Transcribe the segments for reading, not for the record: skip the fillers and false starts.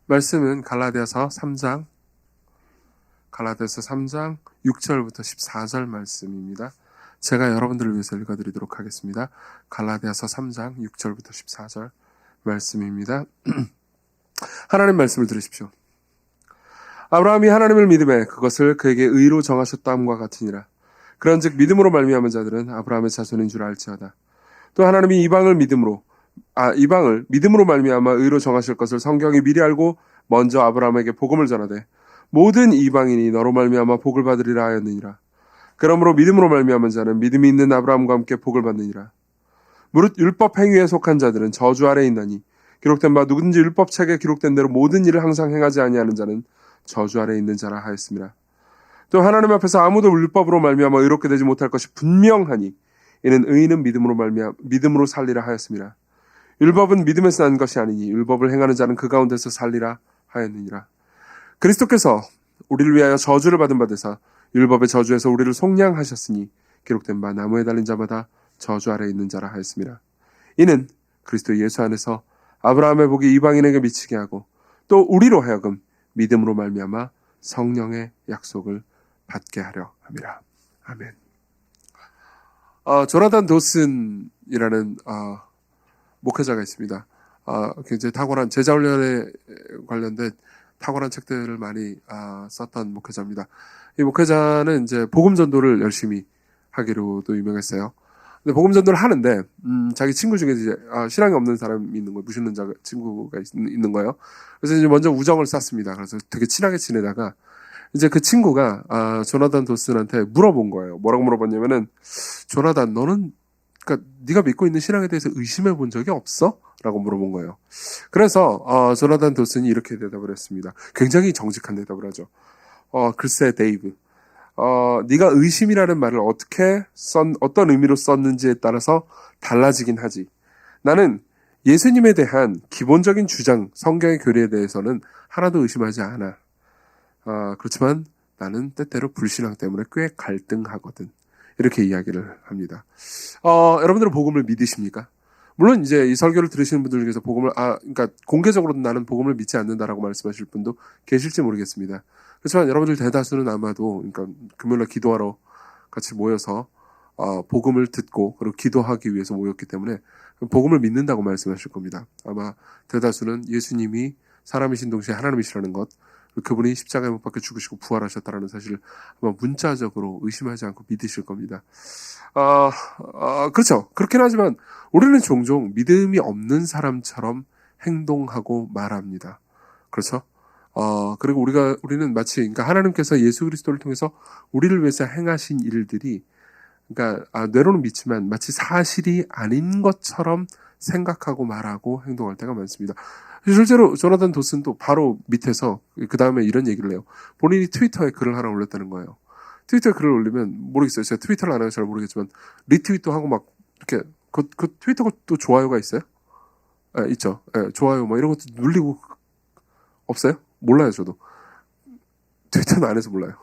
말씀은 갈라디아서 3장 6절부터 14절 말씀입니다. 제가 여러분들을 위해서 읽어드리도록 하겠습니다. 갈라디아서 3장 6절부터 14절 말씀입니다. 하나님 말씀을 들으십시오. 아브라함이 하나님을 믿음에 그것을 그에게 의로 정하셨다함과 같으니라. 그런즉 믿음으로 말미암은 자들은 아브라함의 자손인 줄 알지어다. 또 하나님이 이방을 믿음으로 말미암아 의로 정하실 것을 성경이 미리 알고 먼저 아브라함에게 복음을 전하되 모든 이방인이 너로 말미암아 복을 받으리라 하였느니라. 그러므로 믿음으로 말미암은 자는 믿음이 있는 아브라함과 함께 복을 받느니라. 무릇 율법 행위에 속한 자들은 저주 아래에 있나니 기록된 바 누구든지 율법책에 기록된 대로 모든 일을 항상 행하지 아니하는 자는 저주 아래에 있는 자라 하였습니다. 또 하나님 앞에서 아무도 율법으로 말미암아 의롭게 되지 못할 것이 분명하니 이는 의인은 믿음으로 살리라 하였습니다. 율법은 믿음에서 난 것이 아니니 율법을 행하는 자는 그 가운데서 살리라 하였느니라. 그리스도께서 우리를 위하여 저주를 받은 바 되사 율법의 저주에서 우리를 속량하셨으니 기록된 바 나무에 달린 자마다 저주 아래에 있는 자라 하였습니다. 이는 그리스도 예수 안에서 아브라함의 복이 이방인에게 미치게 하고 또 우리로 하여금 믿음으로 말미암아 성령의 약속을 받게 하려 함이라. 아멘. 조나단 도슨이라는 목회자가 있습니다. 굉장히 탁월한 제자훈련에 관련된 탁월한 책들을 많이 썼던 목회자입니다. 이 목회자는 이제 복음 전도를 열심히 하기로도 유명했어요. 근데 복음 전도를 하는데 자기 친구 중에 이제 신앙이 없는 사람이 있는 거예요. 무신론 친구가 있는 거예요. 그래서 이제 먼저 우정을 쌓습니다. 그래서 되게 친하게 지내다가 이제 그 친구가 조나단 도슨한테 물어본 거예요. 뭐라고 물어봤냐면은 조나단 너는 그러니까 네가 믿고 있는 신앙에 대해서 의심해 본 적이 없어? 라고 물어본 거예요. 그래서 조나단 도슨이 이렇게 대답을 했습니다. 굉장히 정직한 대답을 하죠. 글쎄 데이브, 네가 의심이라는 말을 어떤 의미로 썼는지에 따라서 달라지긴 하지. 나는 예수님에 대한 기본적인 주장, 성경의 교리에 대해서는 하나도 의심하지 않아. 그렇지만 나는 때때로 불신앙 때문에 꽤 갈등하거든. 이렇게 이야기를 합니다. 여러분들은 복음을 믿으십니까? 물론 이제 이 설교를 들으시는 분들 중에서 복음을 그러니까 공개적으로 나는 복음을 믿지 않는다라고 말씀하실 분도 계실지 모르겠습니다. 그렇지만 여러분들 대다수는 아마도 그러니까 금요일날 기도하러 같이 모여서 복음을 듣고 그리고 기도하기 위해서 모였기 때문에 복음을 믿는다고 말씀하실 겁니다. 아마 대다수는 예수님이 사람이신 동시에 하나님이시라는 것, 그분이 십자가에 못 박혀 죽으시고 부활하셨다라는 사실을 아마 문자적으로 의심하지 않고 믿으실 겁니다. 그렇죠. 그렇긴 하지만 우리는 종종 믿음이 없는 사람처럼 행동하고 말합니다. 그렇죠? 그리고 우리는 마치, 그러니까 하나님께서 예수 그리스도를 통해서 우리를 위해서 행하신 일들이, 그러니까, 뇌로는 믿지만 마치 사실이 아닌 것처럼 생각하고 말하고 행동할 때가 많습니다. 실제로 조나단 도슨도 바로 밑에서 그 다음에 이런 얘기를 해요. 본인이 트위터에 글을 하나 올렸다는 거예요. 트위터에 글을 올리면 모르겠어요. 제가 트위터를 안 해서 잘 모르겠지만 리트윗도 하고 막 이렇게 그 트위터가 또 좋아요가 있어요? 네, 있죠. 네, 좋아요 뭐 이런 것도 눌리고 없어요? 몰라요 저도. 트위터는 안 해서 몰라요.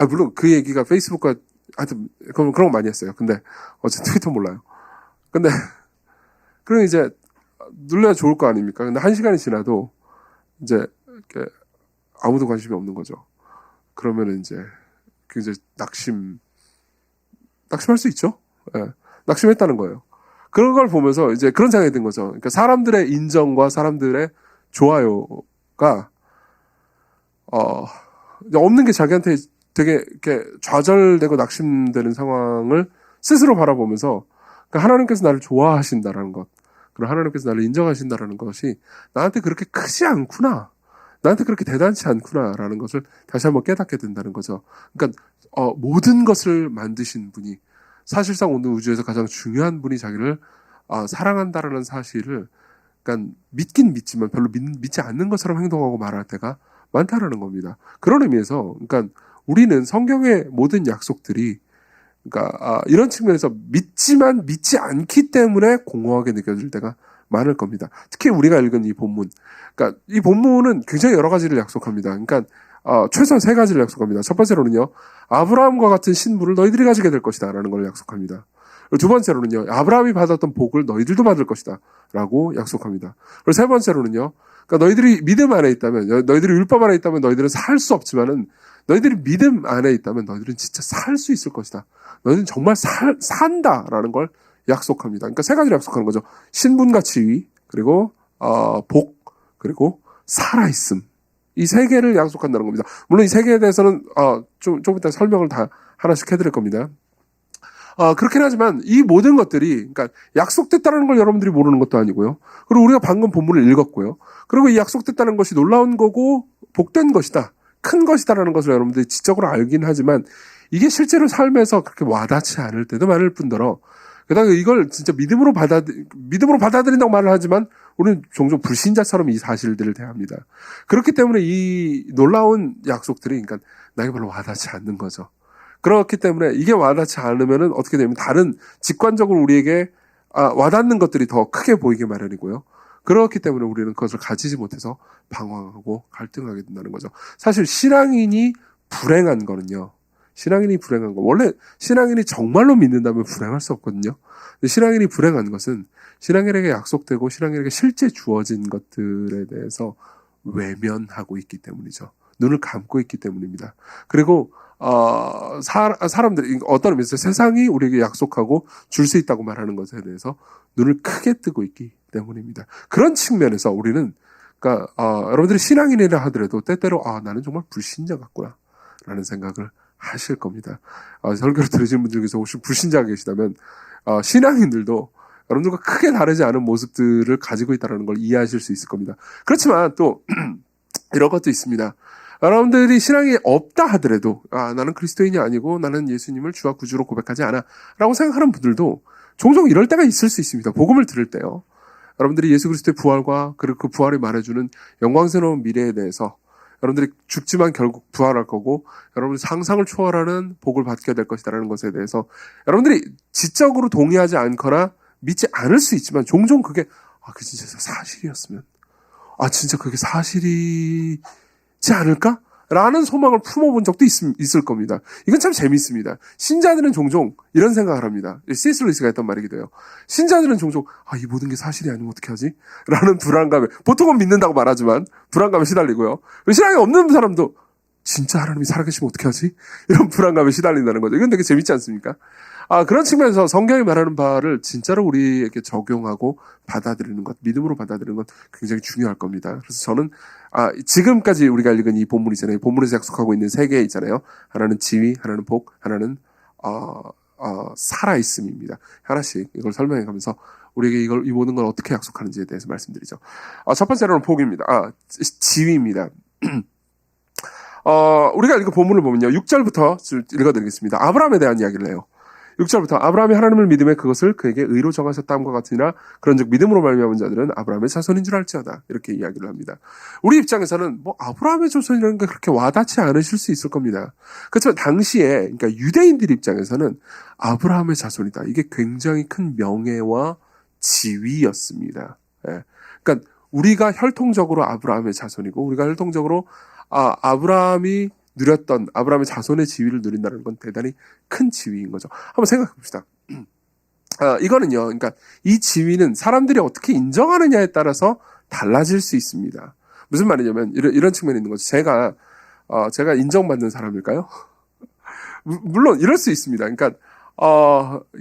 물론 그 얘기가 페이스북과 하여튼 그런 거 많이 했어요. 근데 어쨌든 트위터 몰라요. 근데 그럼 이제 눌러야 좋을 거 아닙니까? 근데 1시간이 지나도 이제 이렇게 아무도 관심이 없는 거죠. 그러면은 이제 굉장히 낙심할 수 있죠? 예. 낙심했다는 거예요. 그런 걸 보면서 이제 그런 생각이 든 거죠. 그러니까 사람들의 인정과 사람들의 좋아요가 없는 게 자기한테 되게 이렇게 좌절되고 낙심되는 상황을 스스로 바라보면서 그러니까 하나님께서 나를 좋아하신다라는 것, 그리고 하나님께서 나를 인정하신다라는 것이 나한테 그렇게 크지 않구나, 나한테 그렇게 대단치 않구나라는 것을 다시 한번 깨닫게 된다는 거죠. 그러니까 모든 것을 만드신 분이, 사실상 오늘 우주에서 가장 중요한 분이 자기를 사랑한다라는 사실을, 그러니까 믿긴 믿지만 별로 믿지 않는 것처럼 행동하고 말할 때가 많다라는 겁니다. 그런 의미에서 그러니까 우리는 성경의 모든 약속들이, 그러니까 이런 측면에서 믿지만 믿지 않기 때문에 공허하게 느껴질 때가 많을 겁니다. 특히 우리가 읽은 이 본문, 그러니까 이 본문은 굉장히 여러 가지를 약속합니다. 그러니까 최소한 3가지를 약속합니다. 첫 번째로는요, 아브라함과 같은 신부를 너희들이 가지게 될 것이다 라는 걸 약속합니다. 그리고 두 번째로는요, 아브라함이 받았던 복을 너희들도 받을 것이다 라고 약속합니다. 그리고 세 번째로는요, 그러니까 너희들이 믿음 안에 있다면, 너희들이 율법 안에 있다면 너희들은 살 수 없지만은, 너희들이 믿음 안에 있다면 너희들은 진짜 살 수 있을 것이다. 너희들은 정말 산다라는 걸 약속합니다. 그러니까 세 가지를 약속하는 거죠. 신분과 지위, 그리고 복, 그리고 살아있음. 이 세 개를 약속한다는 겁니다. 물론 이 세 개에 대해서는 좀 이따 설명을 다 하나씩 해드릴 겁니다. 그렇긴 하지만 이 모든 것들이, 그러니까 약속됐다는 걸 여러분들이 모르는 것도 아니고요. 그리고 우리가 방금 본문을 읽었고요. 그리고 이 약속됐다는 것이 놀라운 거고 복된 것이다, 큰 것이다라는 것을 여러분들이 지적으로 알긴 하지만 이게 실제로 삶에서 그렇게 와닿지 않을 때도 많을 뿐더러, 게다가 이걸 진짜 믿음으로 받아들인다고 말을 하지만 우리는 종종 불신자처럼 이 사실들을 대합니다. 그렇기 때문에 이 놀라운 약속들이, 그러니까 나에게 별로 와닿지 않는 거죠. 그렇기 때문에 이게 와닿지 않으면은 어떻게 되면 다른 직관적으로 우리에게 와닿는 것들이 더 크게 보이게 마련이고요. 그렇기 때문에 우리는 그것을 가지지 못해서 방황하고 갈등하게 된다는 거죠. 사실 신앙인이 불행한 거는요. 원래 신앙인이 정말로 믿는다면 불행할 수 없거든요. 근데 신앙인이 불행한 것은 신앙인에게 약속되고 신앙인에게 실제 주어진 것들에 대해서 외면하고 있기 때문이죠. 눈을 감고 있기 때문입니다. 그리고 사람들이 어떤 의미에서 세상이 우리에게 약속하고 줄 수 있다고 말하는 것에 대해서 눈을 크게 뜨고 있기 때문입니다. 그런 측면에서 우리는, 그러니까 여러분들이 신앙인이라 하더라도 때때로 나는 정말 불신자 같구나 라는 생각을 하실 겁니다. 설교를 들으시는 분들 중에서 혹시 불신자가 계시다면 신앙인들도 여러분들과 크게 다르지 않은 모습들을 가지고 있다는 걸 이해하실 수 있을 겁니다. 그렇지만 또 이런 것도 있습니다. 여러분들이 신앙이 없다 하더라도 나는 그리스도인이 아니고 나는 예수님을 주와 구주로 고백하지 않아 라고 생각하는 분들도 종종 이럴 때가 있을 수 있습니다. 복음을 들을 때요. 여러분들이 예수 그리스도의 부활과 그리고 그 부활이 말해주는 영광스러운 미래에 대해서 여러분들이 죽지만 결국 부활할 거고 여러분들이 상상을 초월하는 복을 받게 될 것이다라는 것에 대해서 여러분들이 지적으로 동의하지 않거나 믿지 않을 수 있지만 종종 그게 그게 진짜 사실이었으면 진짜 그게 사실이지 않을까? 라는 소망을 품어본 적도 있을 겁니다. 이건 참 재밌습니다. 신자들은 종종 이런 생각을 합니다. C.S. 루이스가 했던 말이기도 해요. 신자들은 종종 이 모든 게 사실이 아니면 어떻게 하지? 라는 불안감에, 보통은 믿는다고 말하지만 불안감에 시달리고요. 신앙이 없는 사람도 진짜 하나님이 살아계시면 어떻게 하지? 이런 불안감에 시달린다는 거죠. 이건 되게 재밌지 않습니까? 그런 측면에서 성경이 말하는 바를 진짜로 우리에게 적용하고 받아들이는 것, 믿음으로 받아들이는 것 굉장히 중요할 겁니다. 그래서 저는 지금까지 우리가 읽은 이 본문 있잖아요. 본문에서 약속하고 있는 세 개 있잖아요. 하나는 지위, 하나는 복, 하나는 살아있음입니다. 하나씩 이걸 설명해 가면서 우리에게 이 모든 걸 어떻게 약속하는지에 대해서 말씀드리죠. 첫 번째로는 복입니다. 지위입니다. 우리가 읽은 본문을 보면요. 6절부터 읽어드리겠습니다. 아브라함에 대한 이야기를 해요. 6절부터 아브라함이 하나님을 믿음에 그것을 그에게 의로 정하셨다함과 같으니라 그런즉 믿음으로 말미암은 자들은 아브라함의 자손인 줄 알지어다. 이렇게 이야기를 합니다. 우리 입장에서는 아브라함의 자손이라는 게 그렇게 와닿지 않으실 수 있을 겁니다. 그렇지만 당시에, 그러니까 유대인들 입장에서는 아브라함의 자손이다. 이게 굉장히 큰 명예와 지위였습니다. 그러니까 우리가 혈통적으로 아브라함의 자손이고 우리가 혈통적으로 아브라함이 누렸던 아브라함의 자손의 지위를 누린다는 건 대단히 큰 지위인 거죠. 한번 생각해 봅시다. 이거는요, 그러니까 이 지위는 사람들이 어떻게 인정하느냐에 따라서 달라질 수 있습니다. 무슨 말이냐면 이런 측면이 있는 거죠. 제가 인정받는 사람일까요? 물론 이럴 수 있습니다. 그러니까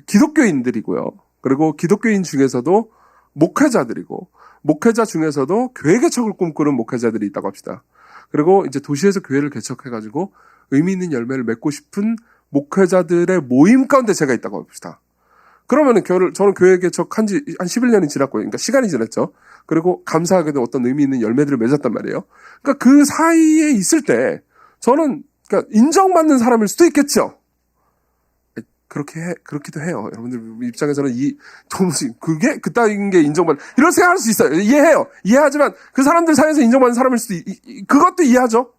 기독교인들이고요. 그리고 기독교인 중에서도 목회자들이고 목회자 중에서도 교회 개척을 꿈꾸는 목회자들이 있다고 합시다. 그리고 이제 도시에서 교회를 개척해가지고 의미 있는 열매를 맺고 싶은 목회자들의 모임 가운데 제가 있다고 합시다. 그러면은 저는 교회 개척한 지 한 11년이 지났고요. 그러니까 시간이 지났죠. 그리고 감사하게도 어떤 의미 있는 열매들을 맺었단 말이에요. 그러니까 그 사이에 있을 때 저는 그러니까 인정받는 사람일 수도 있겠죠. 그렇기도 해요. 여러분들 입장에서는 도무지 그게 그따윈 게 이런 생각할 수 있어요. 이해하지만 그 사람들 사이에서 인정받는 사람일 수도 그것도 이해하죠.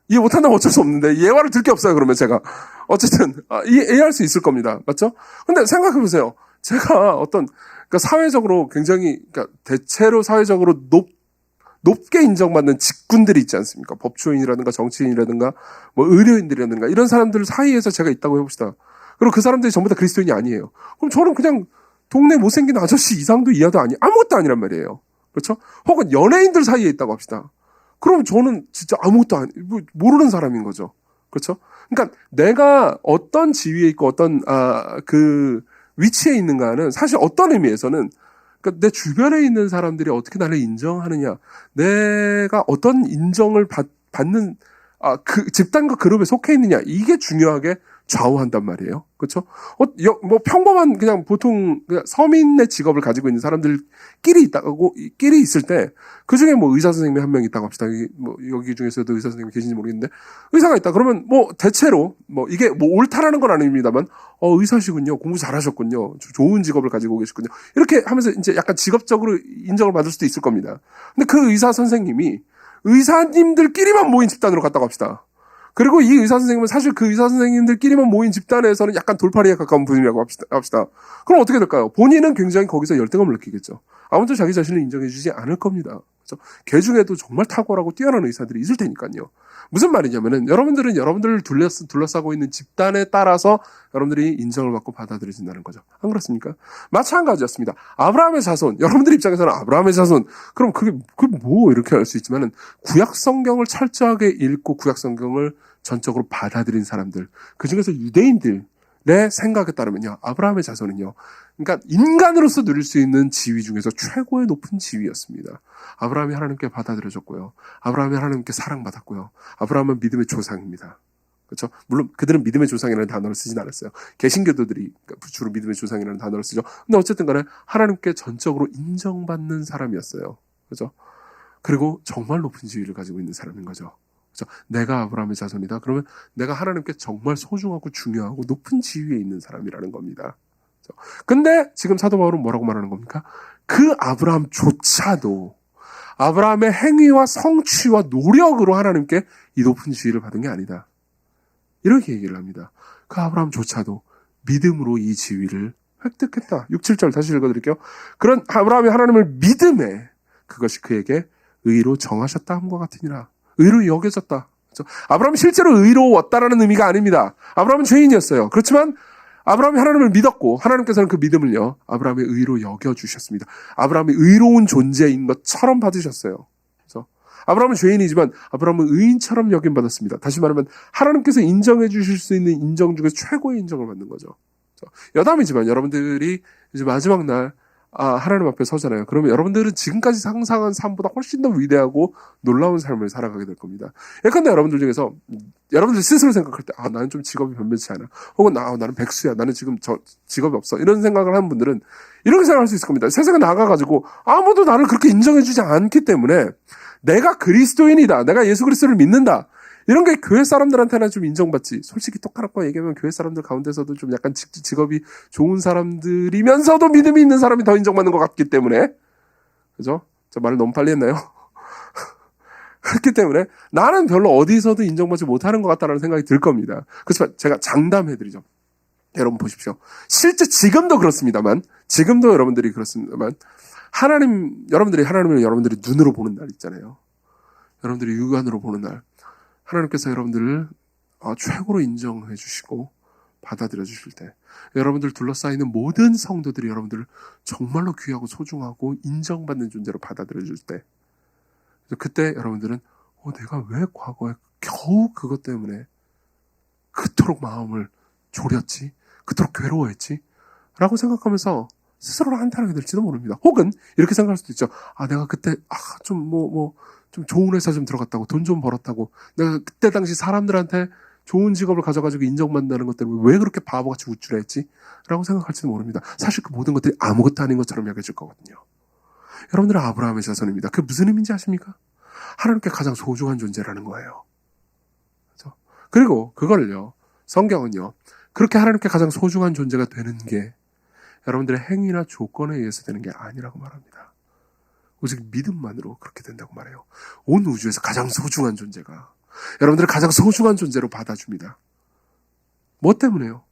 이해 못한다면 어쩔 수 없는데 예화를 들 게 없어요. 그러면 제가 어쨌든 이해할 수 있을 겁니다. 맞죠? 근데 생각해 보세요. 제가 그러니까 사회적으로 굉장히, 그러니까 대체로 사회적으로 높게 인정받는 직군들이 있지 않습니까? 법조인이라든가 정치인이라든가 의료인들이라든가 이런 사람들 사이에서 제가 있다고 해봅시다. 그리고 그 사람들이 전부 다 그리스도인이 아니에요. 그럼 저는 그냥 동네 못생긴 아저씨 이상도 이하도 아니 아무것도 아니란 말이에요. 그렇죠? 혹은 연예인들 사이에 있다고 합시다. 그럼 저는 진짜 아무것도 모르는 사람인 거죠. 그렇죠? 그러니까 내가 어떤 지위에 있고 어떤 그 위치에 있는가는 사실 어떤 의미에서는 그러니까 내 주변에 있는 사람들이 어떻게 나를 인정하느냐, 내가 어떤 인정을 받는 그 집단과 그룹에 속해 있느냐, 이게 중요하게 좌우한단 말이에요. 그렇죠? 뭐 평범한 그냥 보통 그냥 서민의 직업을 가지고 있는 사람들끼리 끼리 있을 때 그 중에 뭐 의사 선생님이 한 명 있다고 합시다. 여기 중에서도 의사 선생님이 계신지 모르겠는데 의사가 있다. 그러면 뭐 대체로 뭐 이게 뭐 옳다라는 건 아닙니다만 의사시군요. 공부 잘하셨군요. 좋은 직업을 가지고 계시군요. 이렇게 하면서 이제 약간 직업적으로 인정을 받을 수도 있을 겁니다. 근데 그 의사 선생님이 의사님들끼리만 모인 집단으로 갔다고 합시다. 그리고 이 의사 선생님은 사실 그 의사 선생님들끼리만 모인 집단에서는 약간 돌팔이에 가까운 분이라고 합시다. 그럼 어떻게 될까요? 본인은 굉장히 거기서 열등감을 느끼겠죠. 아무도 자기 자신을 인정해주지 않을 겁니다. 그렇죠? 개 중에도 정말 탁월하고 뛰어난 의사들이 있을 테니까요. 무슨 말이냐면은 여러분들은 여러분들을 둘러싸고 있는 집단에 따라서 여러분들이 인정을 받고 받아들여진다는 거죠. 안 그렇습니까? 마찬가지였습니다. 아브라함의 자손, 여러분들 입장에서는 아브라함의 자손, 그럼 그게 뭐 이렇게 할 수 있지만은 구약 성경을 철저하게 읽고 구약 성경을 전적으로 받아들인 사람들, 그 중에서 유대인들의 생각에 따르면요, 아브라함의 자손은요, 그러니까 인간으로서 누릴 수 있는 지위 중에서 최고의 높은 지위였습니다. 아브라함이 하나님께 받아들여졌고요. 아브라함이 하나님께 사랑받았고요. 아브라함은 믿음의 조상입니다. 그렇죠? 물론 그들은 믿음의 조상이라는 단어를 쓰진 않았어요. 개신교도들이 주로 믿음의 조상이라는 단어를 쓰죠. 근데 어쨌든 간에 하나님께 전적으로 인정받는 사람이었어요. 그렇죠? 그리고 정말 높은 지위를 가지고 있는 사람인 거죠. 그렇죠? 내가 아브라함의 자손이다. 그러면 내가 하나님께 정말 소중하고 중요하고 높은 지위에 있는 사람이라는 겁니다. 근데 지금 사도 바울은 뭐라고 말하는 겁니까? 그 아브라함조차도 아브라함의 행위와 성취와 노력으로 하나님께 이 높은 지위를 받은 게 아니다. 이렇게 얘기를 합니다. 그 아브라함조차도 믿음으로 이 지위를 획득했다. 6, 7절 다시 읽어드릴게요. 그런 아브라함이 하나님을 믿음에 그것이 그에게 의로 정하셨다 함과 같으니라. 의로 여겨졌다. 그렇죠? 아브라함이 실제로 의로웠다라는 의미가 아닙니다. 아브라함은 죄인이었어요. 그렇지만 아브라함이 하나님을 믿었고 하나님께서는 그 믿음을요 아브라함의 의로 여겨주셨습니다. 아브라함이 의로운 존재인 것처럼 받으셨어요. 그래서 아브라함은 죄인이지만 아브라함은 의인처럼 여김받았습니다. 다시 말하면 하나님께서 인정해 주실 수 있는 인정 중에서 최고의 인정을 받는 거죠. 여담이지만 여러분들이 이제 마지막 날 하나님 앞에 서잖아요. 그러면 여러분들은 지금까지 상상한 삶보다 훨씬 더 위대하고 놀라운 삶을 살아가게 될 겁니다. 예컨대 여러분들 중에서 여러분들 스스로 생각할 때 나는 좀 직업이 변변치 않아. 혹은 나는 백수야. 나는 지금 직업이 없어. 이런 생각을 하는 분들은 이렇게 생각할 수 있을 겁니다. 세상에 나가가지고 아무도 나를 그렇게 인정해주지 않기 때문에 내가 그리스도인이다. 내가 예수 그리스도를 믿는다. 이런 게 교회 사람들한테는 좀 인정받지. 솔직히 똑같고 얘기하면 교회 사람들 가운데서도 좀 약간 직업이 좋은 사람들이면서도 믿음이 있는 사람이 더 인정받는 것 같기 때문에. 그죠? 저 말을 너무 빨리 했나요? 그렇기 때문에 나는 별로 어디서도 인정받지 못하는 것 같다는 생각이 들 겁니다. 그렇지만 제가 장담해드리죠. 여러분 보십시오. 실제 지금도 그렇습니다만, 지금도 여러분들이 그렇습니다만, 여러분들이 하나님을 여러분들이 눈으로 보는 날 있잖아요. 여러분들이 육안으로 보는 날. 하나님께서 여러분들을 최고로 인정해 주시고 받아들여 주실 때 여러분들 둘러싸이는 모든 성도들이 여러분들을 정말로 귀하고 소중하고 인정받는 존재로 받아들여 줄 때 그때 여러분들은 내가 왜 과거에 겨우 그것 때문에 그토록 마음을 졸였지? 그토록 괴로워했지? 라고 생각하면서 스스로를 한탄하게 될지도 모릅니다. 혹은 이렇게 생각할 수도 있죠. 내가 그때 좀 좋은 회사 좀 들어갔다고 돈 좀 벌었다고 내가 그때 당시 사람들한테 좋은 직업을 가져가지고 인정받는다는 것 때문에 왜 그렇게 바보같이 우쭐했지? 라고 생각할지도 모릅니다. 사실 그 모든 것들이 아무것도 아닌 것처럼 여겨질 거거든요. 여러분들은 아브라함의 자손입니다. 그게 무슨 의미인지 아십니까? 하나님께 가장 소중한 존재라는 거예요. 그렇죠? 그리고 그걸요 성경은요 그렇게 하나님께 가장 소중한 존재가 되는 게 여러분들의 행위나 조건에 의해서 되는 게 아니라고 말합니다. 오직 믿음만으로 그렇게 된다고 말해요. 온 우주에서 가장 소중한 존재가 여러분들을 가장 소중한 존재로 받아줍니다. 뭐 때문에요?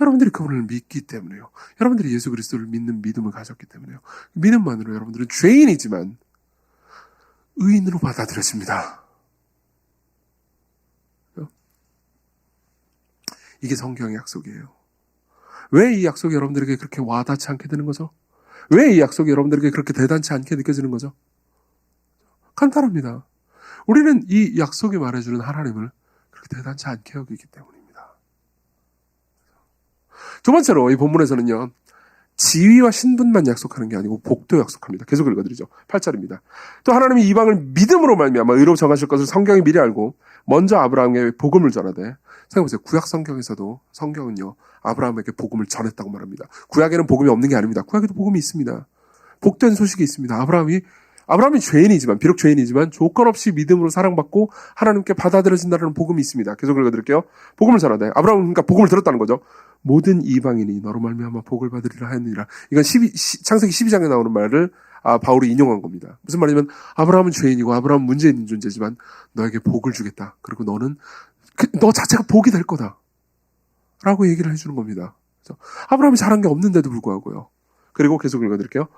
여러분들이 그분을 믿기 때문에요. 여러분들이 예수 그리스도를 믿는 믿음을 가졌기 때문에요. 믿음만으로 여러분들은 죄인이지만 의인으로 받아들여집니다. 이게 성경의 약속이에요. 왜 이 약속이 여러분들에게 그렇게 와닿지 않게 되는 거죠? 왜 이 약속이 여러분들에게 그렇게 대단치 않게 느껴지는 거죠? 간단합니다. 우리는 이 약속이 말해주는 하나님을 그렇게 대단치 않게 여기기 때문입니다. 두 번째로 이 본문에서는요, 지위와 신분만 약속하는 게 아니고 복도 약속합니다. 계속 읽어드리죠. 8절입니다. 또 하나님이 이방을 믿음으로 말미암아 의로 정하실 것을 성경이 미리 알고 먼저 아브라함에게 복음을 전하되, 생각해보세요. 구약 성경에서도 성경은요, 아브라함에게 복음을 전했다고 말합니다. 구약에는 복음이 없는 게 아닙니다. 구약에도 복음이 있습니다. 복된 소식이 있습니다. 아브라함이 죄인이지만, 비록 죄인이지만 조건 없이 믿음으로 사랑받고 하나님께 받아들여진다는 복음이 있습니다. 계속 읽어드릴게요. 복음을 전하되, 아브라함은 그러니까 복음을 들었다는 거죠. 모든 이방인이 너로 말미암아 복을 받으리라 하였느니라. 이건 창세기 12장에 나오는 말을 바울이 인용한 겁니다. 무슨 말이냐면, 아브라함은 죄인이고 아브라함은 문제 있는 존재지만 너에게 복을 주겠다. 그리고 너는 너 자체가 복이 될 거다 라고 얘기를 해주는 겁니다. 그래서 아브라함이 잘한 게 없는데도 불구하고요. 그리고 계속 읽어드릴게요.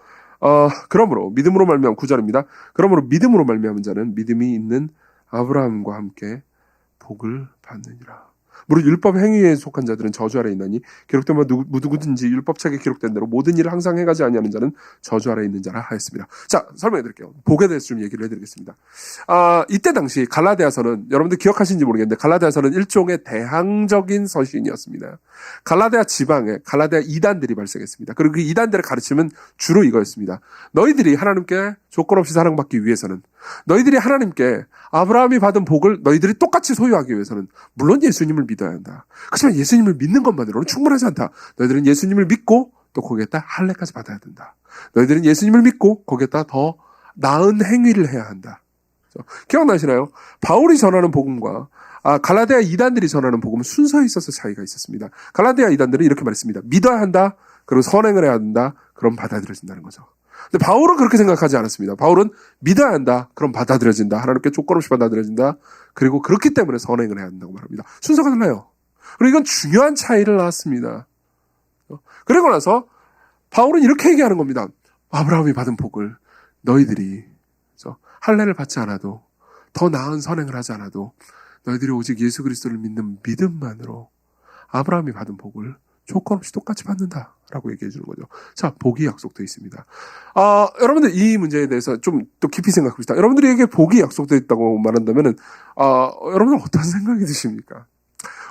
그러므로 믿음으로 말미암은 9절입니다. 그러므로 믿음으로 말미암은 자는 믿음이 있는 아브라함과 함께 복을 받느니라. 무릇 율법 행위에 속한 자들은 저주 아래 있나니 기록된 바 누구든지 율법책에 기록된 대로 모든 일을 항상 해가지 아니하는 자는 저주 아래 있는 자라 하였습니다. 자, 설명해 드릴게요. 복에 대해서 좀 얘기를 해드리겠습니다. 이때 당시 갈라디아서는, 여러분들 기억하시는지 모르겠는데, 갈라디아서는 일종의 대항적인 서신이었습니다. 갈라디아 지방에 갈라디아 이단들이 발생했습니다. 그리고 그 이단들의 가르침은 주로 이거였습니다. 너희들이 하나님께 조건 없이 사랑받기 위해서는, 너희들이 하나님께 아브라함이 받은 복을 너희들이 똑같이 소유하기 위해서는 물론 예수님을 믿어야 한다. 그렇지만 예수님을 믿는 것만으로는 충분하지 않다. 너희들은 예수님을 믿고 또 거기에다 할례까지 받아야 된다. 너희들은 예수님을 믿고 거기에다 더 나은 행위를 해야 한다. 기억나시나요? 바울이 전하는 복음과 갈라디아 이단들이 전하는 복음은 순서에 있어서 차이가 있었습니다. 갈라디아 이단들은 이렇게 말했습니다. 믿어야 한다. 그리고 선행을 해야 한다. 그럼 받아들여진다는 거죠. 근데 바울은 그렇게 생각하지 않았습니다. 바울은 믿어야 한다. 그럼 받아들여진다. 하나님께 조건 없이 받아들여진다. 그리고 그렇기 때문에 선행을 해야 한다고 말합니다. 순서가 달라요. 그리고 이건 중요한 차이를 낳았습니다. 그리고 나서 바울은 이렇게 얘기하는 겁니다. 아브라함이 받은 복을 너희들이 할례를 받지 않아도, 더 나은 선행을 하지 않아도 너희들이 오직 예수 그리스도를 믿는 믿음만으로 아브라함이 받은 복을 조건 없이 똑같이 받는다라고 얘기해 주는 거죠. 자, 복이 약속되어 있습니다. 여러분들 이 문제에 대해서 좀 또 깊이 생각해 봅시다. 여러분들에게 복이 약속되어 있다고 말한다면은, 여러분들 어떤 생각이 드십니까?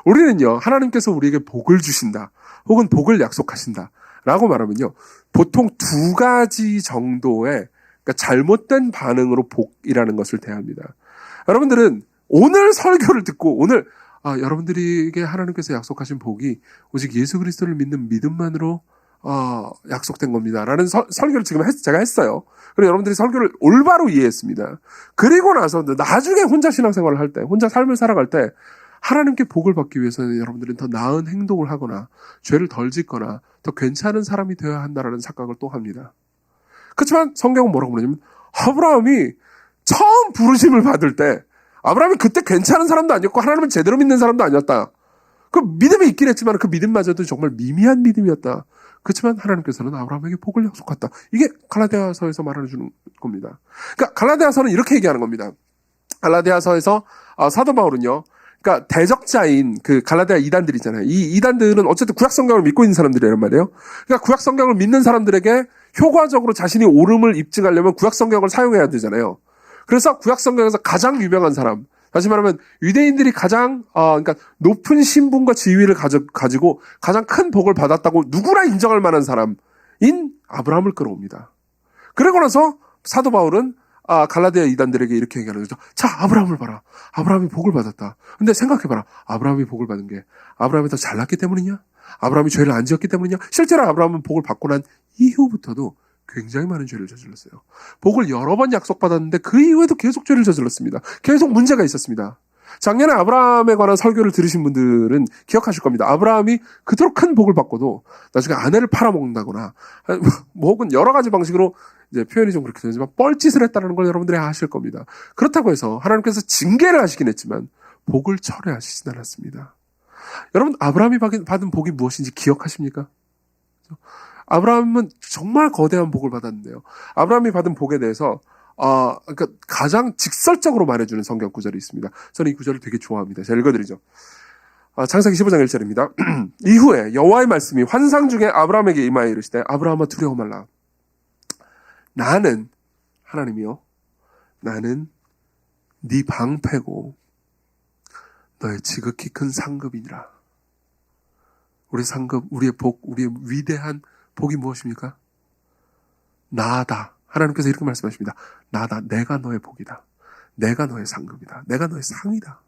우리는요, 하나님께서 우리에게 복을 주신다, 혹은 복을 약속하신다 라고 말하면요, 보통 두 가지 정도의, 그러니까 잘못된 반응으로 복이라는 것을 대합니다. 여러분들은 오늘 설교를 듣고, 오늘 여러분들에게 하나님께서 약속하신 복이 오직 예수 그리스도를 믿는 믿음만으로 약속된 겁니다 라는 설교를 지금 제가 했어요. 그리고 여러분들이 설교를 올바로 이해했습니다. 그리고 나서 나중에 혼자 신앙생활을 할 때, 혼자 삶을 살아갈 때 하나님께 복을 받기 위해서는 여러분들은 더 나은 행동을 하거나 죄를 덜 짓거나 더 괜찮은 사람이 되어야 한다라는 착각을 또 합니다. 그렇지만 성경은 뭐라고 그러냐면, 아브라함이 처음 부르심을 받을 때 아브라함이 그때 괜찮은 사람도 아니었고 하나님을 제대로 믿는 사람도 아니었다. 그 믿음이 있긴 했지만 그 믿음마저도 정말 미미한 믿음이었다. 그렇지만 하나님께서는 아브라함에게 복을 약속했다. 이게 갈라디아서에서 말해주는 겁니다. 그러니까 갈라디아서는 이렇게 얘기하는 겁니다. 갈라디아서에서 사도 바울은요, 그러니까 대적자인 그 갈라디아 이단들 있잖아요. 이 이단들은 어쨌든 구약 성경을 믿고 있는 사람들이란 말이에요. 그러니까 구약 성경을 믿는 사람들에게 효과적으로 자신이 옳음을 입증하려면 구약 성경을 사용해야 되잖아요. 그래서 구약 성경에서 가장 유명한 사람, 다시 말하면 유대인들이 가장 그러니까 높은 신분과 지위를 가지고 가장 큰 복을 받았다고 누구나 인정할 만한 사람인 아브라함을 끌어옵니다. 그러고 나서 사도 바울은 갈라디아 이단들에게 이렇게 얘기하는 거죠. 자, 아브라함을 봐라. 아브라함이 복을 받았다. 근데 생각해봐라. 아브라함이 복을 받은 게 아브라함이 더 잘났기 때문이냐? 아브라함이 죄를 안 지었기 때문이냐? 실제로 아브라함은 복을 받고 난 이후부터도 굉장히 많은 죄를 저질렀어요. 복을 여러 번 약속받았는데 그 이후에도 계속 죄를 저질렀습니다. 계속 문제가 있었습니다. 작년에 아브라함에 관한 설교를 들으신 분들은 기억하실 겁니다. 아브라함이 그토록 큰 복을 받고도 나중에 아내를 팔아먹는다거나 뭐 혹은 여러 가지 방식으로, 이제 표현이 좀 그렇게 되지만 뻘짓을 했다는 걸 여러분들이 아실 겁니다. 그렇다고 해서 하나님께서 징계를 하시긴 했지만 복을 철회하시진 않았습니다. 여러분, 아브라함이 받은 복이 무엇인지 기억하십니까? 아브라함은 정말 거대한 복을 받았는데요. 아브라함이 받은 복에 대해서 그러니까 가장 직설적으로 말해주는 성경 구절이 있습니다. 저는 이 구절을 되게 좋아합니다. 제가 읽어드리죠. 창세기 15장 1절입니다. 이후에 여호와의 말씀이 환상 중에 아브라함에게 임하여 이르시되 아브라함아 두려워 말라. 나는 하나님이요 나는 네 방패고 너의 지극히 큰 상급이니라. 우리 상급, 우리의 복, 우리의 위대한 복이 무엇입니까? 나다. 하나님께서 이렇게 말씀하십니다. 나다. 내가 너의 복이다. 내가 너의 상급이다. 내가 너의 상이다.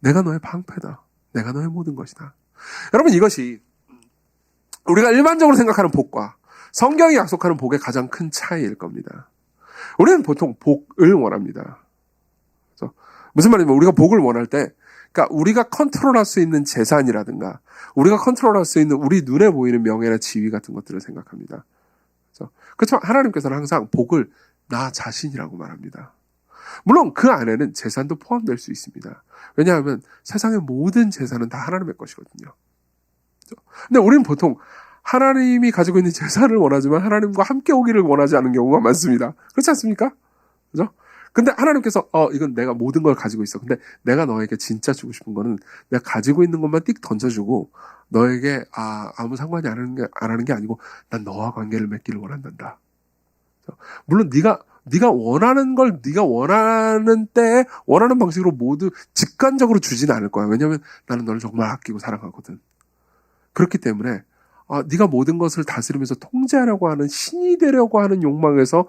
내가 너의 방패다. 내가 너의 모든 것이다. 여러분, 이것이 우리가 일반적으로 생각하는 복과 성경이 약속하는 복의 가장 큰 차이일 겁니다. 우리는 보통 복을 원합니다. 그래서 무슨 말이냐면 우리가 복을 원할 때 그러니까 우리가 컨트롤할 수 있는 재산이라든가 우리가 컨트롤할 수 있는 우리 눈에 보이는 명예나 지위 같은 것들을 생각합니다. 그렇지만 하나님께서는 항상 복을 나 자신이라고 말합니다. 물론 그 안에는 재산도 포함될 수 있습니다. 왜냐하면 세상의 모든 재산은 다 하나님의 것이거든요. 근데 우리는 보통 하나님이 가지고 있는 재산을 원하지만 하나님과 함께 오기를 원하지 않는 경우가 많습니다. 그렇지 않습니까? 그죠? 근데 하나님께서 이건 내가 모든 걸 가지고 있어. 근데 내가 너에게 진짜 주고 싶은 거는 내가 가지고 있는 것만 띡 던져주고 너에게 아무 상관이 안 하는 게 아니고 난 너와 관계를 맺기를 원한단다. 물론 네가 원하는 걸 네가 원하는 때에 원하는 방식으로 모두 직관적으로 주지는 않을 거야. 왜냐하면 나는 너를 정말 아끼고 사랑하거든. 그렇기 때문에 네가 모든 것을 다스리면서 통제하려고 하는 신이 되려고 하는 욕망에서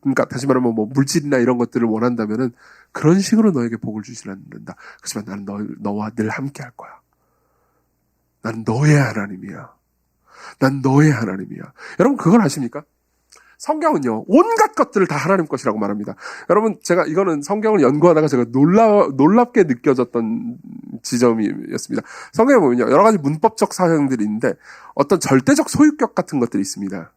그러니까 다시 말하면 뭐 물질이나 이런 것들을 원한다면은 그런 식으로 너에게 복을 주지는 않는다. 그렇지만 나는 너와 늘 함께 할 거야. 난 너의 하나님이야. 난 너의 하나님이야. 여러분 그걸 아십니까? 성경은요 온갖 것들을 다 하나님 것이라고 말합니다. 여러분 제가 이거는 성경을 연구하다가 제가 놀랍게 느껴졌던 지점이었습니다. 성경에 보면요 여러 가지 문법적 사용들이 있는데 어떤 절대적 소유격 같은 것들이 있습니다.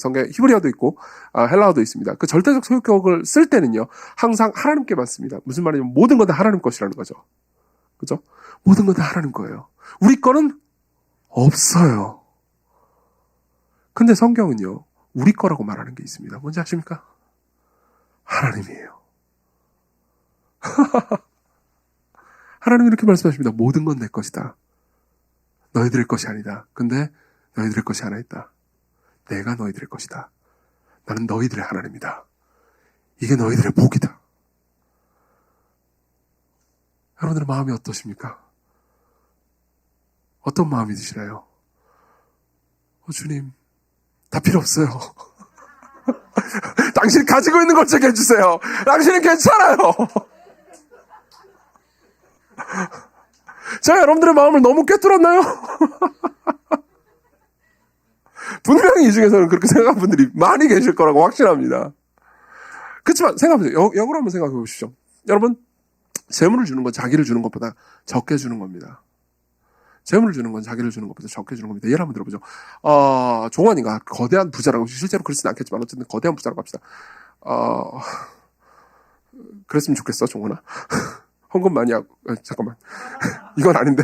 성경에 히브리어도 있고 헬라어도 있습니다. 그 절대적 소유격을 쓸 때는요 항상 하나님께만 씁니다. 무슨 말이냐면 모든 건 다 하나님 것이라는 거죠. 그죠? 모든 건 다 하나님 거예요. 우리 거는 없어요. 근데 성경은요 우리 거라고 말하는 게 있습니다. 뭔지 아십니까? 하나님이에요. 하나님이 이렇게 말씀하십니다. 모든 건 내 것이다. 너희들의 것이 아니다. 근데 너희들의 것이 하나 있다. 내가 너희들의 것이다. 나는 너희들의 하나님이다. 이게 너희들의 복이다. 여러분들의 마음이 어떠십니까? 어떤 마음이 드시나요? 주님 다 필요 없어요. 당신이 가지고 있는 걸 제게 해주세요. 당신은 괜찮아요. 제가 여러분들의 마음을 너무 꿰뚫었나요? 분명히 이 중에서는 그렇게 생각하는 분들이 많이 계실 거라고 확신합니다. 그렇지만 생각해보세요. 역으로 한번 생각해 보십시오. 여러분 재물을 주는 건 자기를 주는 것보다 적게 주는 겁니다. 재물을 주는 건 자기를 주는 것보다 적게 주는 겁니다. 예를 한번 들어보죠. 종환이가 거대한 부자라고, 실제로 그렇지는 않겠지만 어쨌든 거대한 부자라고 합시다. 그랬으면 좋겠어, 종환아. 헌금 많이 하고, 잠깐만. 이건 아닌데.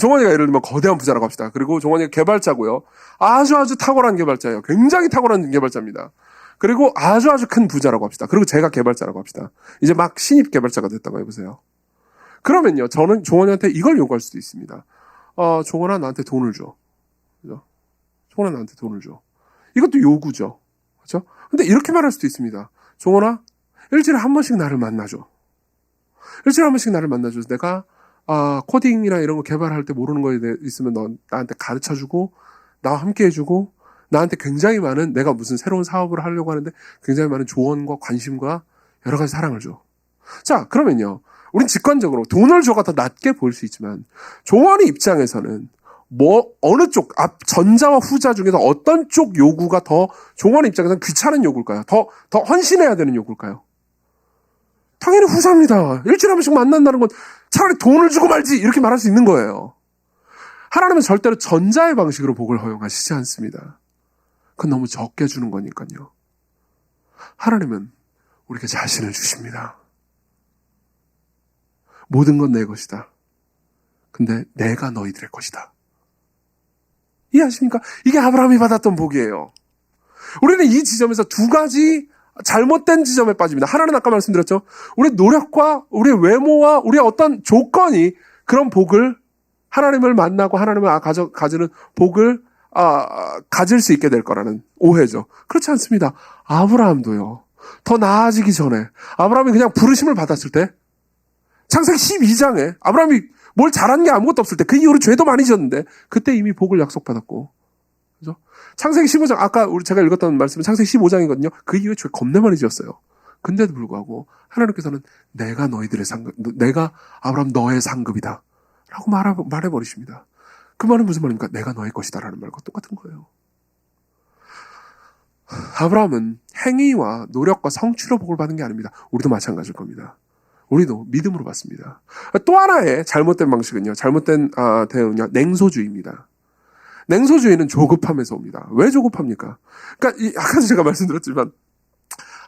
종환이가 예를 들면 거대한 부자라고 합시다. 그리고 종환이가 개발자고요. 아주 탁월한 개발자예요. 굉장히 탁월한 개발자입니다. 그리고 아주 큰 부자라고 합시다. 그리고 제가 개발자라고 합시다. 이제 막 신입 개발자가 됐다고 해보세요. 그러면요, 저는 종원이한테 이걸 요구할 수도 있습니다. 종원아, 나한테 돈을 줘. 그죠? 종원아, 나한테 돈을 줘. 이것도 요구죠. 그죠? 근데 이렇게 말할 수도 있습니다. 종원아, 일주일에 한 번씩 나를 만나줘. 일주일에 한 번씩 나를 만나줘서 내가, 코딩이나 이런 거 개발할 때 모르는 거에 있으면 너 나한테 가르쳐 주고, 나와 함께 해주고, 나한테 굉장히 많은, 내가 무슨 새로운 사업을 하려고 하는데 굉장히 많은 조언과 관심과 여러 가지 사랑을 줘. 자, 그러면요. 우린 직관적으로 돈을 줘가 더 낮게 보일 수 있지만 종원이 입장에서는 어느 쪽, 전자와 후자 중에서 어떤 쪽 요구가 더 종원이 입장에서는 귀찮은 요구일까요? 더 헌신해야 되는 요구일까요? 당연히 후자입니다. 일주일에 한 번씩 만난다는 건 차라리 돈을 주고 말지 이렇게 말할 수 있는 거예요. 하나님은 절대로 전자의 방식으로 복을 허용하시지 않습니다. 그건 너무 적게 주는 거니까요. 하나님은 우리에게 자신을 주십니다. 모든 건 내 것이다. 근데 내가 너희들의 것이다. 이해하십니까? 이게 아브라함이 받았던 복이에요. 우리는 이 지점에서 두 가지 잘못된 지점에 빠집니다. 하나는 아까 말씀드렸죠. 우리의 노력과 우리의 외모와 우리의 어떤 조건이 그런 복을 하나님을 만나고 하나님을 가지는 복을 가질 수 있게 될 거라는 오해죠. 그렇지 않습니다. 아브라함도요. 더 나아지기 전에 아브라함이 그냥 부르심을 받았을 때 창세기 12장에 아브라함이 뭘 잘한 게 아무것도 없을 때 그 이후로 죄도 많이 지었는데 그때 이미 복을 약속받았고 그죠? 창세기 15장 아까 제가 읽었던 말씀은 창세기 15장이거든요. 그 이후에 죄 겁내 많이 지었어요. 근데도 불구하고 하나님께서는 내가 너희들의 상급, 내가 아브라함 너의 상급이다 라고 말해버리십니다. 그 말은 무슨 말입니까? 내가 너의 것이다 라는 말과 똑같은 거예요. 아브라함은 행위와 노력과 성취로 복을 받은 게 아닙니다. 우리도 마찬가지일 겁니다. 우리도 믿음으로 받습니다. 또 하나의 잘못된 방식은요. 잘못된 대응은요. 냉소주의입니다. 냉소주의는 조급함에서 옵니다. 왜 조급합니까? 그러니까 아까 제가 말씀드렸지만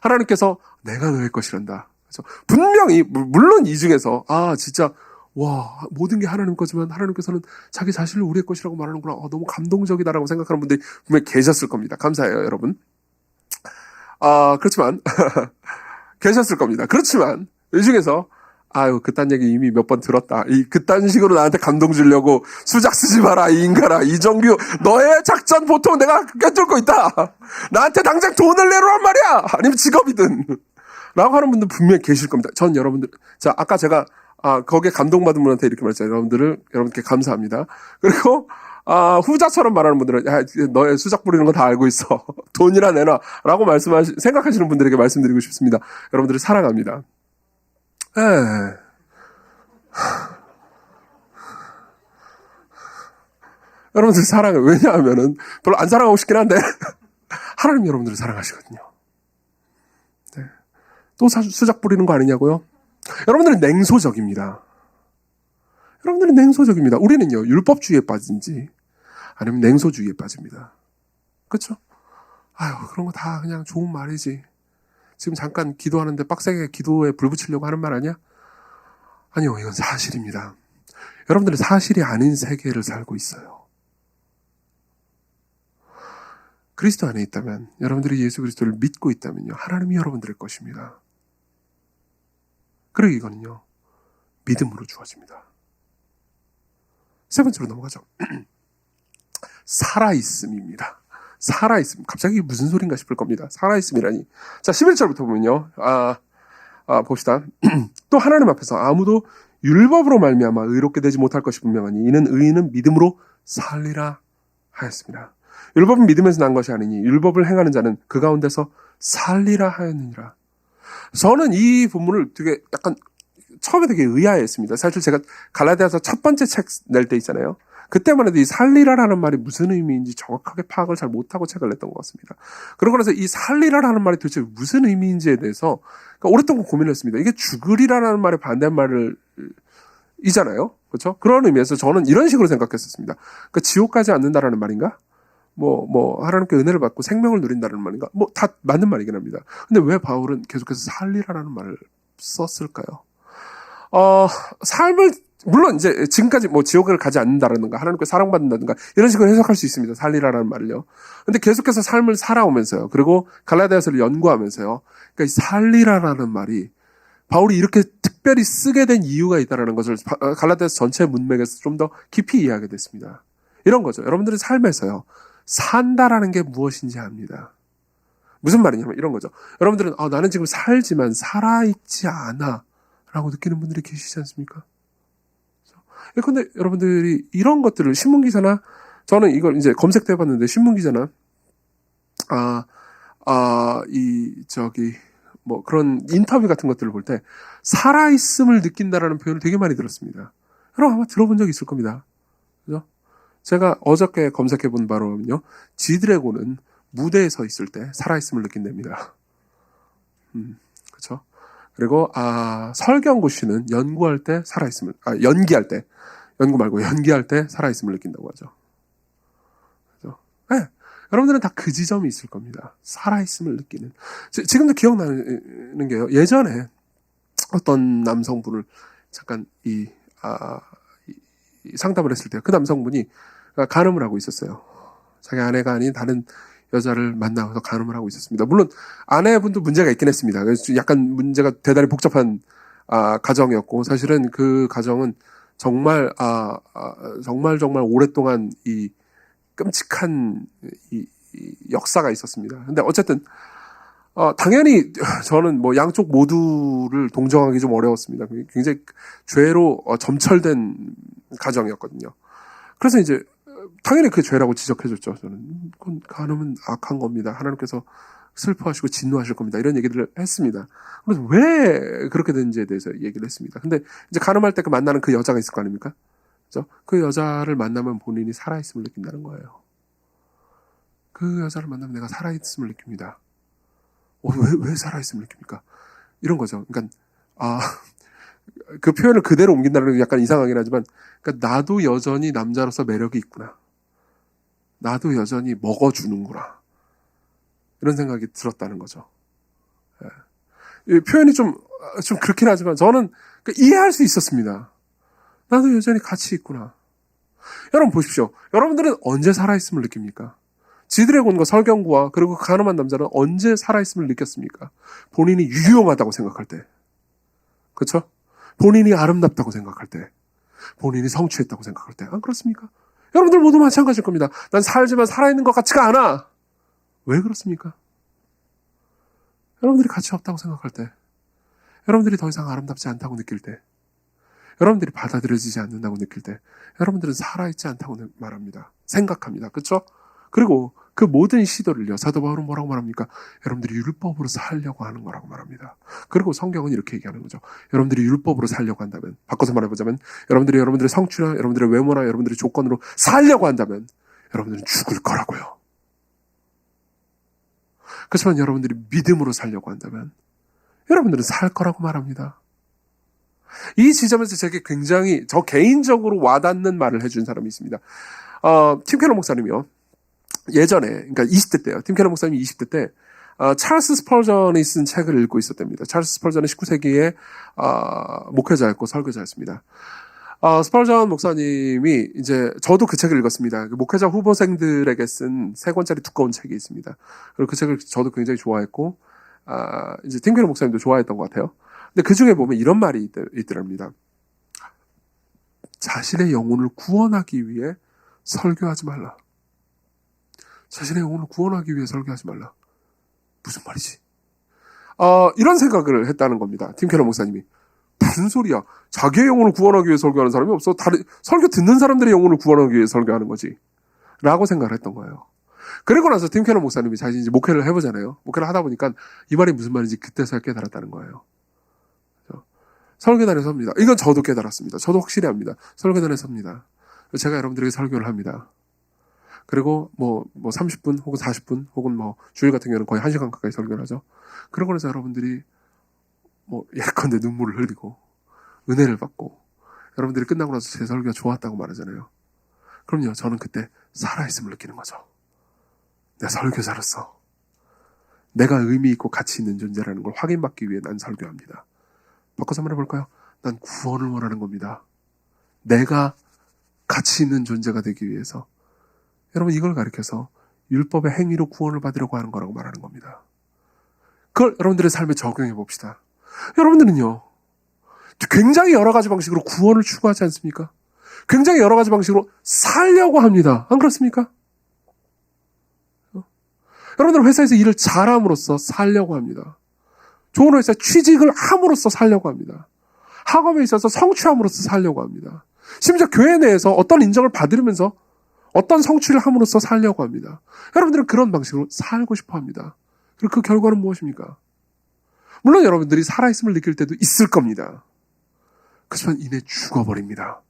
하나님께서 내가 너의 것이란다. 그래서 분명히 물론 이 중에서 진짜 와 모든 게 하나님 거지만 하나님께서는 자기 자신을 우리의 것이라고 말하는구나. 너무 감동적이다라고 생각하는 분들이 분명히 계셨을 겁니다. 감사해요, 여러분. 그렇지만 계셨을 겁니다. 그렇지만 이 중에서 그딴 얘기 이미 몇 번 들었다. 그딴 식으로 나한테 감동 주려고 수작 쓰지 마라, 이 인간아. 이정규, 너의 작전 보통 내가 꿰뚫고 있다. 나한테 당장 돈을 내놓으란 말이야. 아니면 직업이든. 라고 하는 분들 분명히 계실 겁니다. 전 여러분들, 자, 아까 제가, 거기에 감동받은 분한테 이렇게 말했잖아요. 여러분께 감사합니다. 그리고, 후자처럼 말하는 분들은, 너의 수작 부리는 거 다 알고 있어. 돈이나 내놔. 라고 생각하시는 분들에게 말씀드리고 싶습니다. 여러분들을 사랑합니다. 여러분들 사랑해요. 왜냐하면은 별로 안 사랑하고 싶긴 한데 하나님 여러분들을 사랑하시거든요. 네. 또 수작 부리는 거 아니냐고요? 여러분들은 냉소적입니다. 여러분들은 냉소적입니다. 우리는요 율법주의에 빠진지 아니면 냉소주의에 빠집니다. 그렇죠? 그런 거 다 그냥 좋은 말이지. 지금 잠깐 기도하는데 빡세게 기도에 불 붙이려고 하는 말 아니야? 아니요, 이건 사실입니다. 여러분들은 사실이 아닌 세계를 살고 있어요. 그리스도 안에 있다면, 여러분들이 예수 그리스도를 믿고 있다면요, 하나님이 여러분들의 것입니다. 그리고 이거는요, 믿음으로 주어집니다. 세 번째로 넘어가죠. 살아있음입니다. 살아있음. 갑자기 무슨 소린가 싶을 겁니다. 살아있음이라니. 자, 11절부터 보면요. 봅시다. 또 하나님 앞에서 아무도 율법으로 말미암아 의롭게 되지 못할 것이 분명하니 이는 의인은 믿음으로 살리라 하였습니다. 율법은 믿음에서 난 것이 아니니 율법을 행하는 자는 그 가운데서 살리라 하였느니라. 저는 이 본문을 되게 약간 처음에 되게 의아해했습니다. 사실 제가 갈라디아서 첫 번째 책 낼 때 있잖아요. 그때만 해도 이 살리라라는 말이 무슨 의미인지 정확하게 파악을 잘 못하고 책을 냈던 것 같습니다. 그러고 나서 이 살리라라는 말이 도대체 무슨 의미인지에 대해서 오랫동안 고민을 했습니다. 이게 죽으리라라는 말의 반대말을 이잖아요. 그렇죠? 그런 의미에서 저는 이런 식으로 생각했었습니다. 그러니까 지옥 가지 않는다라는 말인가? 하나님께 은혜를 받고 생명을 누린다는 말인가? 다 맞는 말이긴 합니다. 근데 왜 바울은 계속해서 살리라라는 말을 썼을까요? 삶을 물론 이제 지금까지 지옥을 가지 않는다라든가 하나님께 사랑받는다든가 이런 식으로 해석할 수 있습니다. 살리라라는 말을요. 근데 계속해서 삶을 살아오면서요. 그리고 갈라디아서를 연구하면서요. 그러니까 이 살리라라는 말이 바울이 이렇게 특별히 쓰게 된 이유가 있다라는 것을 갈라디아서 전체 문맥에서 좀 더 깊이 이해하게 됐습니다. 이런 거죠. 여러분들의 삶에서요. 산다라는 게 무엇인지 압니다. 무슨 말이냐면 이런 거죠. 여러분들은 나는 지금 살지만 살아있지 않아 라고 느끼는 분들이 계시지 않습니까? 근데 여러분들이 이런 것들을 신문기사나 저는 이걸 이제 검색도 해봤는데 신문기사나 그런 인터뷰 같은 것들을 볼 때 살아있음을 느낀다라는 표현을 되게 많이 들었습니다. 여러분 아마 들어본 적 있을 겁니다. 그죠? 제가 어저께 검색해본 바로는요. 지드래곤은 무대에 서 있을 때 살아있음을 느낀답니다. 그렇죠? 그리고 설경구 씨는 연구할 때 살아있음을 연기할 때 연구 말고 연기할 때 살아있음을 느낀다고 하죠. 그렇죠? 네. 여러분들은 다 그 지점이 있을 겁니다. 살아있음을 느끼는. 지금도 기억나는 게요. 예전에 어떤 남성분을 잠깐 상담을 했을 때 그 남성분이 간음을 하고 있었어요. 자기 아내가 아닌 다른 여자를 만나서 간음을 하고 있었습니다. 물론 아내분도 문제가 있긴 했습니다. 약간 문제가 대단히 복잡한 가정이었고 사실은 그 가정은 정말 정말 오랫동안 이 끔찍한 이 역사가 있었습니다. 근데 어쨌든 당연히 저는 뭐 양쪽 모두를 동정하기 좀 어려웠습니다. 굉장히 죄로 점철된 가정이었거든요. 그래서 이제 당연히 그게 죄라고 지적해줬죠. 저는 그건 간음은 악한 겁니다. 하나님께서 슬퍼하시고 진노하실 겁니다. 이런 얘기들을 했습니다. 그래서 왜 그렇게 된지에 대해서 얘기를 했습니다. 근데 이제 간음할 때 그 만나는 그 여자가 있을 거 아닙니까? 그죠? 그 여자를 만나면 본인이 살아있음을 느낀다는 거예요. 그 여자를 만나면 내가 살아있음을 느낍니다. 왜 살아있음을 느낍니까? 이런 거죠. 그러니까, 그 표현을 그대로 옮긴다는 게 약간 이상하긴 하지만, 그러니까 나도 여전히 남자로서 매력이 있구나. 나도 여전히 먹어주는구나. 이런 생각이 들었다는 거죠. 이 표현이 좀 그렇긴 하지만 저는 이해할 수 있었습니다. 나도 여전히 가치 있구나. 여러분 보십시오. 여러분들은 언제 살아있음을 느낍니까? 지드래곤과 설경구와 그리고 가늠한 남자는 언제 살아있음을 느꼈습니까? 본인이 유용하다고 생각할 때. 그렇죠? 본인이 아름답다고 생각할 때. 본인이 성취했다고 생각할 때. 안 그렇습니까? 여러분들 모두 마찬가지일 겁니다. 난 살지만 살아있는 것 같지가 않아. 왜 그렇습니까? 여러분들이 가치 없다고 생각할 때. 여러분들이 더 이상 아름답지 않다고 느낄 때. 여러분들이 받아들여지지 않는다고 느낄 때. 여러분들은 살아있지 않다고 말합니다. 생각합니다. 그렇죠? 그리고 그 모든 시도를요. 사도 바울은 뭐라고 말합니까? 여러분들이 율법으로 살려고 하는 거라고 말합니다. 그리고 성경은 이렇게 얘기하는 거죠. 여러분들이 율법으로 살려고 한다면, 바꿔서 말해보자면 여러분들이 여러분들의 성취나 여러분들의 외모나 여러분들의 조건으로 살려고 한다면 여러분들은 죽을 거라고요. 그렇지만 여러분들이 믿음으로 살려고 한다면 여러분들은 살 거라고 말합니다. 이 지점에서 제게 굉장히 저 개인적으로 와닿는 말을 해준 사람이 있습니다. 팀 켈러 목사님이요. 예전에, 그러니까 20대 때요. 팀 켈러 목사님이 20대 때 찰스 스펄전이 쓴 책을 읽고 있었답니다. 찰스 스펄전은 19세기의 목회자였고 설교자였습니다. 스펄전 목사님이 이제 저도 그 책을 읽었습니다. 목회자 후보생들에게 쓴 3권짜리 두꺼운 책이 있습니다. 그리고 그 책을 저도 굉장히 좋아했고 이제 팀 켈러 목사님도 좋아했던 것 같아요. 근데 그 중에 보면 이런 말이 있더랍니다. 자신의 영혼을 구원하기 위해 설교하지 말라. 자신의 영혼을 구원하기 위해 설교하지 말라. 무슨 말이지? 이런 생각을 했다는 겁니다. 팀 켈러 목사님이. 무슨 소리야? 자기의 영혼을 구원하기 위해 설교하는 사람이 없어. 설교 듣는 사람들의 영혼을 구원하기 위해 설교하는 거지. 라고 생각을 했던 거예요. 그리고 나서 팀 켈러 목사님이 자신이 이제 목회를 해보잖아요. 목회를 하다 보니까 이 말이 무슨 말인지 그때서야 깨달았다는 거예요. 설교단에 섭니다. 이건 저도 깨달았습니다. 저도 확실히 합니다. 설교단에 섭니다. 제가 여러분들에게 설교를 합니다. 그리고 뭐 30분 혹은 40분 혹은 뭐 주일 같은 경우는 거의 1시간 가까이 설교를 하죠. 그러고 나서 여러분들이 뭐 예컨대 눈물을 흘리고 은혜를 받고 여러분들이 끝나고 나서 제 설교가 좋았다고 말하잖아요. 그럼요. 저는 그때 살아있음을 느끼는 거죠. 내가 설교자로서 내가 의미 있고 가치 있는 존재라는 걸 확인받기 위해 난 설교합니다. 바꿔서 말해볼까요? 난 구원을 원하는 겁니다. 내가 가치 있는 존재가 되기 위해서. 여러분 이걸 가리켜서 율법의 행위로 구원을 받으려고 하는 거라고 말하는 겁니다. 그걸 여러분들의 삶에 적용해 봅시다. 여러분들은요. 굉장히 여러 가지 방식으로 구원을 추구하지 않습니까? 굉장히 여러 가지 방식으로 살려고 합니다. 안 그렇습니까? 여러분들 회사에서 일을 잘함으로써 살려고 합니다. 좋은 회사에 취직을 함으로써 살려고 합니다. 학업에 있어서 성취함으로써 살려고 합니다. 심지어 교회 내에서 어떤 인정을 받으면서 어떤 성취를 함으로써 살려고 합니다. 여러분들은 그런 방식으로 살고 싶어 합니다. 그리고 그 결과는 무엇입니까? 물론 여러분들이 살아있음을 느낄 때도 있을 겁니다. 그렇지만 이내 죽어버립니다.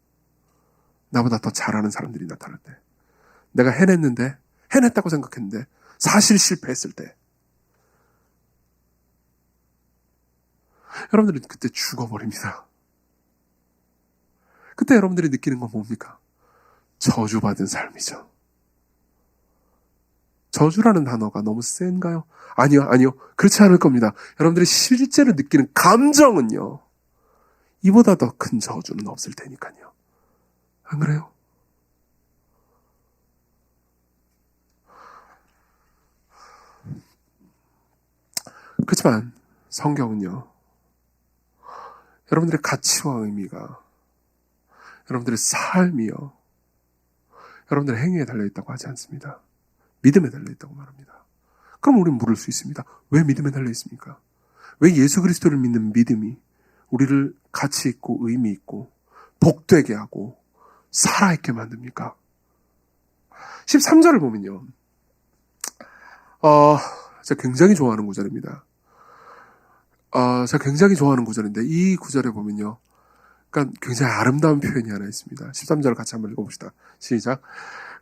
나보다 더 잘하는 사람들이 나타날 때. 내가 해냈다고 생각했는데 사실 실패했을 때. 여러분들은 그때 죽어버립니다. 그때 여러분들이 느끼는 건 뭡니까? 저주받은 삶이죠. 저주라는 단어가 너무 센가요? 아니요. 그렇지 않을 겁니다. 여러분들이 실제로 느끼는 감정은요. 이보다 더 큰 저주는 없을 테니까요. 안 그래요? 그렇지만 성경은요. 여러분들의 가치와 의미가 여러분들의 삶이요, 여러분들의 행위에 달려있다고 하지 않습니다. 믿음에 달려있다고 말합니다. 그럼 우리는 물을 수 있습니다. 왜 믿음에 달려있습니까? 왜 예수 그리스도를 믿는 믿음이 우리를 가치 있고 의미 있고 복되게 하고 살아있게 만듭니까? 13절을 보면요, 제가 굉장히 좋아하는 구절입니다. 제가 굉장히 좋아하는 구절인데, 이 구절에 보면요, 그러니까 굉장히 아름다운 표현이 하나 있습니다. 13절을 같이 한번 읽어봅시다. 시작.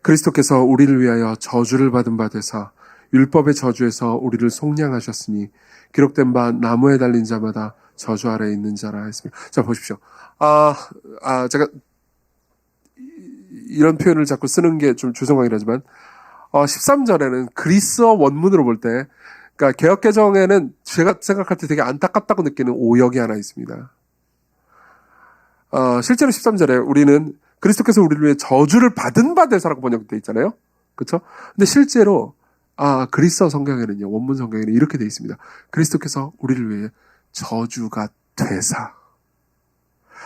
그리스도께서 우리를 위하여 저주를 받은 바 되사 율법의 저주에서 우리를 속량하셨으니 기록된 바 나무에 달린 자마다 저주 아래에 있는 자라 했습니다. 자, 보십시오. 제가 이런 표현을 자꾸 쓰는 게 좀 죄송하긴 하지만 13절에는 그리스어 원문으로 볼 때, 그러니까 개역개정에는 제가 생각할 때 되게 안타깝다고 느끼는 오역이 하나 있습니다. 실제로 13절에 우리는 그리스도께서 우리를 위해 저주를 받은 바 되사라고 번역되어 있잖아요. 그렇죠? 근데 실제로 그리스어 성경에는요, 원문 성경에는 이렇게 되어 있습니다. 그리스도께서 우리를 위해 저주가 되사.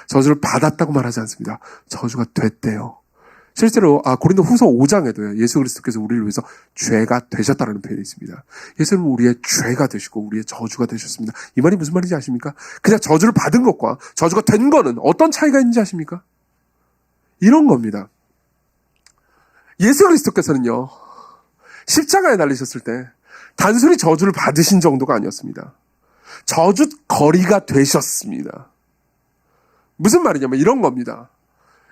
저주를 받았다고 말하지 않습니다. 저주가 됐대요. 실제로 고린도 후서 5장에도요, 예수 그리스도께서 우리를 위해서 죄가 되셨다는 표현이 있습니다. 예수님은 우리의 죄가 되시고 우리의 저주가 되셨습니다. 이 말이 무슨 말인지 아십니까? 그냥 저주를 받은 것과 저주가 된 거는 어떤 차이가 있는지 아십니까? 이런 겁니다. 예수 그리스도께서는요, 십자가에 달리셨을 때 단순히 저주를 받으신 정도가 아니었습니다. 저주거리가 되셨습니다. 무슨 말이냐면 이런 겁니다.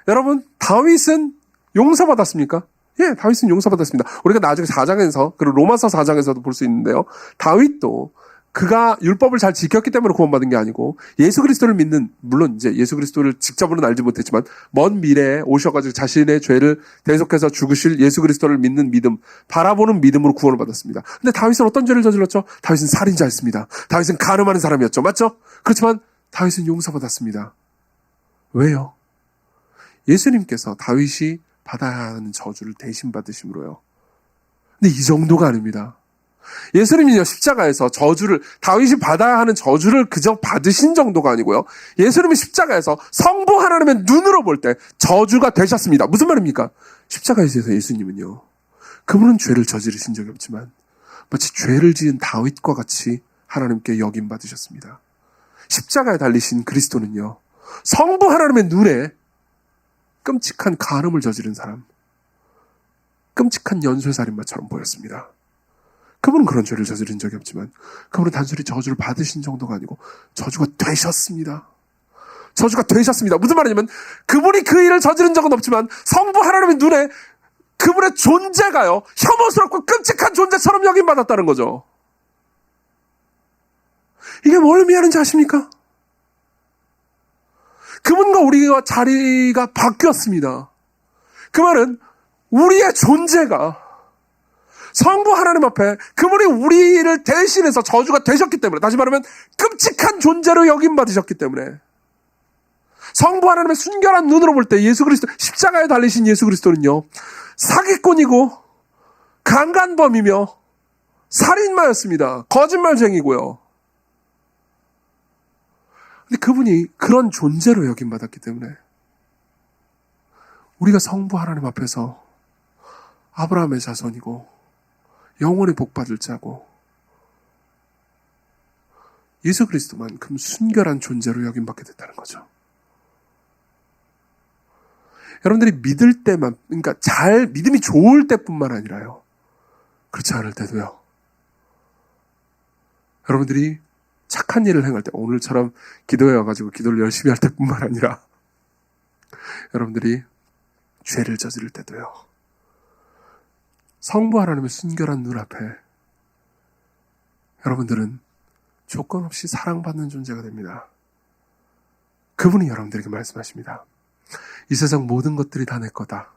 여러분, 다윗은 용서받았습니까? 예, 다윗은 용서받았습니다. 우리가 나중에 4장에서, 그리고 로마서 4장에서도 볼 수 있는데요, 다윗도 그가 율법을 잘 지켰기 때문에 구원받은 게 아니고, 예수 그리스도를 믿는, 물론 이제 예수 그리스도를 직접으로는 알지 못했지만 먼 미래에 오셔가지고 자신의 죄를 대속해서 죽으실 예수 그리스도를 믿는 믿음, 바라보는 믿음으로 구원을 받았습니다. 근데 다윗은 어떤 죄를 저질렀죠? 다윗은 살인자였습니다. 다윗은 간음하는 사람이었죠. 맞죠? 그렇지만 다윗은 용서받았습니다. 왜요? 예수님께서 다윗이 받아야 하는 저주를 대신 받으심으로요. 근데 이 정도가 아닙니다. 예수님은요, 십자가에서 다윗이 받아야 하는 저주를 그저 받으신 정도가 아니고요, 예수님은 십자가에서 성부 하나님의 눈으로 볼 때 저주가 되셨습니다. 무슨 말입니까? 십자가에서 예수님은요, 그분은 죄를 저지르신 적이 없지만 마치 죄를 지은 다윗과 같이 하나님께 여김 받으셨습니다. 십자가에 달리신 그리스도는요, 성부 하나님의 눈에 끔찍한 간음을 저지른 사람, 끔찍한 연쇄살인마처럼 보였습니다. 그분은 그런 죄를 저지른 적이 없지만 그분은 단순히 저주를 받으신 정도가 아니고 저주가 되셨습니다. 저주가 되셨습니다. 무슨 말이냐면 그분이 그 일을 저지른 적은 없지만 성부 하나님의 눈에 그분의 존재가요, 혐오스럽고 끔찍한 존재처럼 여김받았다는 거죠. 이게 뭘 의미하는지 아십니까? 그분과 우리가 자리가 바뀌었습니다. 그 말은 우리의 존재가 성부 하나님 앞에 그분이 우리를 대신해서 저주가 되셨기 때문에, 다시 말하면 끔찍한 존재로 여김받으셨기 때문에, 성부 하나님의 순결한 눈으로 볼 때 예수 그리스도, 십자가에 달리신 예수 그리스도는요, 사기꾼이고 강간범이며 살인마였습니다. 거짓말쟁이고요. 근데 그분이 그런 존재로 여김받았기 때문에 우리가 성부 하나님 앞에서 아브라함의 자손이고 영원히 복받을 자고 예수 그리스도만큼 순결한 존재로 여김받게 됐다는 거죠. 여러분들이 믿을 때만, 그러니까 믿음이 좋을 때뿐만 아니라요, 그렇지 않을 때도요, 여러분들이 착한 일을 행할 때, 오늘처럼 기도해 와가지고 기도를 열심히 할 때뿐만 아니라 여러분들이 죄를 저지를 때도요, 성부 하나님의 순결한 눈앞에 여러분들은 조건 없이 사랑받는 존재가 됩니다. 그분이 여러분들에게 말씀하십니다. 이 세상 모든 것들이 다 내 거다.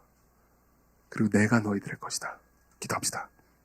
그리고 내가 너희들의 것이다. 기도합시다.